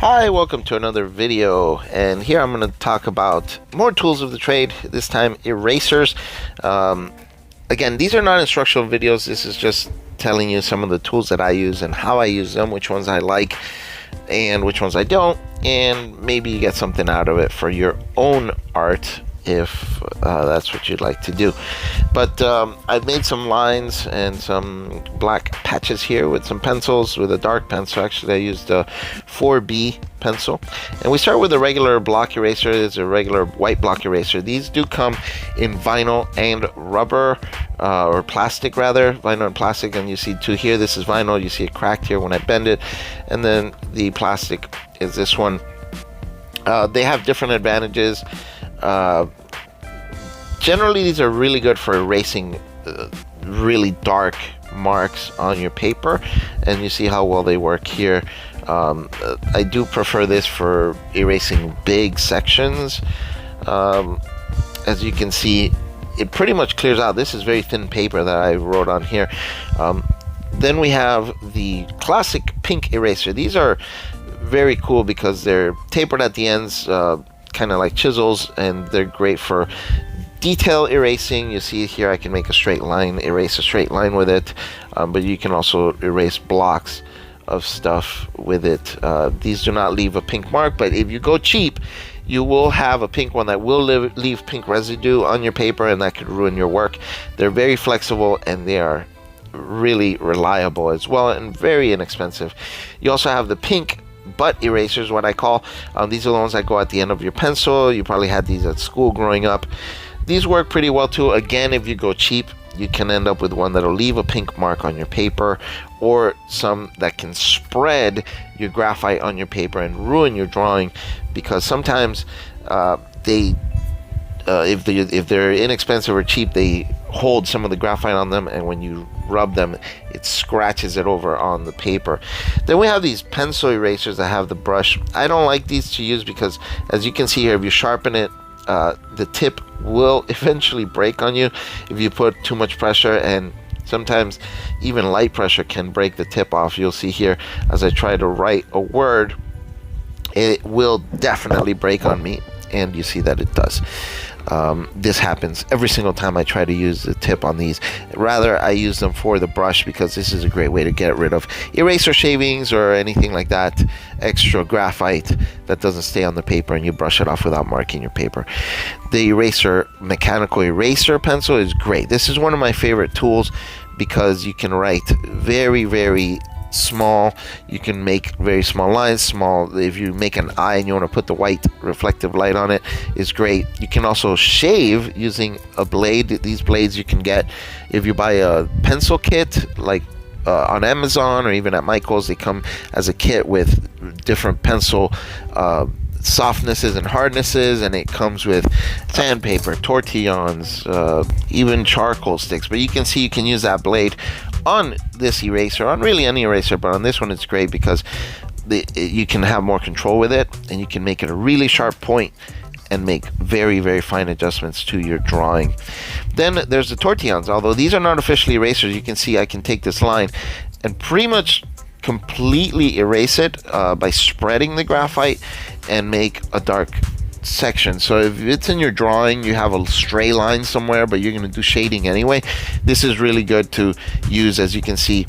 Hi, welcome to another video, and here I'm going to talk about more tools of the trade, this time erasers. Again, these are not instructional videos. This is just telling you some of the tools that I use and how I use them, which ones I like and which ones I don't, and maybe you get something out of it for your own art if that's what you'd like to do. But I've made some lines and some black patches here with some pencils, with a dark pencil. Actually, I used a 4B pencil, and we start with a regular block eraser. It's a regular white block eraser. These do come in vinyl and rubber, or plastic rather, vinyl and plastic. And you see two here. This is vinyl. You see it cracked here when I bend it, and then the plastic is this one. They have different advantages. Generally, these are really good for erasing really dark marks on your paper, and you see how well they work here. I do prefer this for erasing big sections. As you can see, it pretty much clears out. This is very thin paper that I wrote on here. Then we have the classic pink eraser. These are very cool because they're tapered at the ends, kind of like chisels, and they're great for detail erasing. You see here I can make a straight line, erase a straight line with it, but you can also erase blocks of stuff with it. These do not leave a pink mark, but if you go cheap, you will have a pink one that will leave pink residue on your paper, and that could ruin your work. They're very flexible, and they are really reliable as well, and very inexpensive. You also have the pink butt erasers, what I call. These are the ones that go at the end of your pencil. You probably had these at school growing up. These work pretty well too. Again, if you go cheap, you can end up with one that'll leave a pink mark on your paper, or some that can spread your graphite on your paper and ruin your drawing, because sometimes if they're inexpensive or cheap, they hold some of the graphite on them, and when you rub them, it scratches it over on the paper. Then we have these pencil erasers that have the brush. I don't like these to use because, as you can see here, if you sharpen it, the tip will eventually break on you if you put too much pressure, and sometimes even light pressure can break the tip off. You'll see here as I try to write a word, it will definitely break on me, and you see that it does. This happens every single time I try to use the tip on these. Rather, I use them for the brush, because this is a great way to get rid of eraser shavings or anything like that, extra graphite that doesn't stay on the paper, and you brush it off without marking your paper. The eraser, mechanical eraser pencil, is great. This is one of my favorite tools because you can write very, very small. You can make very small lines. Small, if you make an eye and you want to put the white reflective light on it, is great. You can also shave using a blade. These blades you can get if you buy a pencil kit, like on Amazon or even at Michael's. They come as a kit with different pencil softnesses and hardnesses, and it comes with sandpaper, tortillons, even charcoal sticks. But you can see you can use that blade on this eraser, on really any eraser, but on this one it's great because you can have more control with it, and you can make it a really sharp point and make very, very fine adjustments to your drawing. Then there's the Tortillons. Although these are not officially erasers, you can see I can take this line and pretty much completely erase it by spreading the graphite and make a dark section. So if it's in your drawing, you have a stray line somewhere, but you're going to do shading anyway, this is really good to use. As you can see,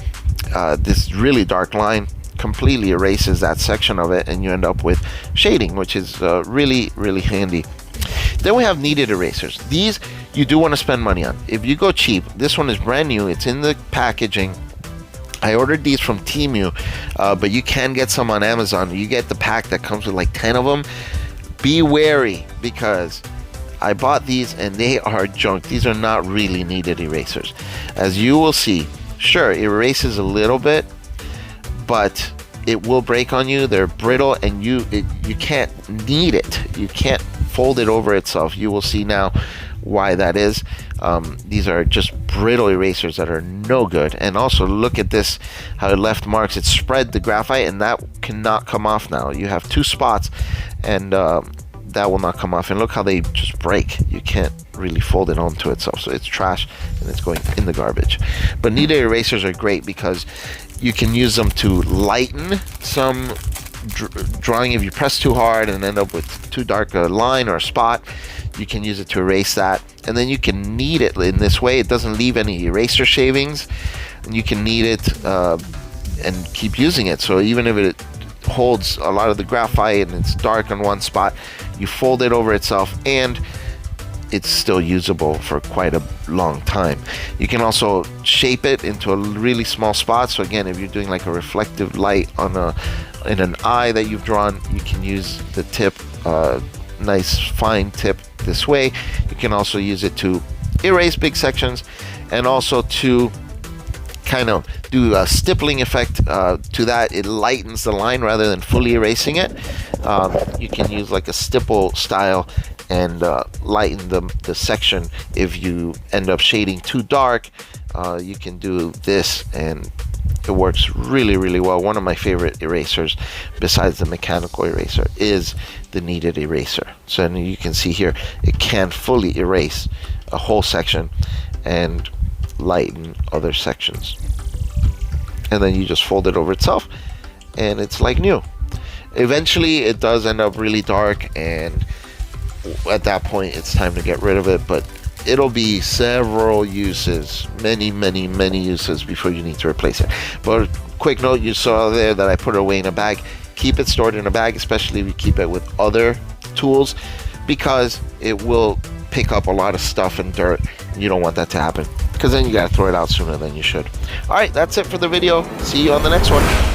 this really dark line completely erases that section of it, and you end up with shading, which is really, really handy. Then we have kneaded erasers. These you do want to spend money on. If you go cheap, this one is brand new, it's in the packaging. I ordered these from Temu, but you can get some on Amazon. You get the pack that comes with like 10 of them. Be wary, because I bought these and they are junk. These are not really kneaded erasers. As you will see, sure, it erases a little bit, but it will break on you. They're brittle, and you can't knead it. You can't fold it over itself. You will see now why that is. These are just brittle erasers that are no good. And also look at this, how it left marks. It spread the graphite, and that cannot come off now. You have two spots, and that will not come off. And look how they just break. You can't really fold it onto itself, so it's trash and it's going in the garbage. But kneaded erasers are great because you can use them to lighten some drawing, if you press too hard and end up with too dark a line or a spot, you can use it to erase that. And then you can knead it in this way. It doesn't leave any eraser shavings, and you can knead it and keep using it. So even if it holds a lot of the graphite and it's dark on one spot, you fold it over itself and it's still usable for quite a long time. You can also shape it into a really small spot. So again, if you're doing like a reflective light on in an eye that you've drawn, you can use the tip, nice fine tip this way. You can also use it to erase big sections, and also to kind of do a stippling effect to that. It lightens the line rather than fully erasing it. You can use like a stipple style and lighten the section. If you end up shading too dark, you can do this and it works really, really well. One of my favorite erasers besides the mechanical eraser is the kneaded eraser. So you can see here, it can fully erase a whole section and lighten other sections. And then you just fold it over itself and it's like new. Eventually it does end up really dark, and at that point it's time to get rid of it, but it'll be several uses, many uses before you need to replace it. But quick note, you saw there that I put it away in a bag. Keep it stored in a bag, especially if you keep it with other tools, because it will pick up a lot of stuff and dirt. You don't want that to happen, because then you gotta throw it out sooner than you should. All right, that's it for the video. See you on the next one.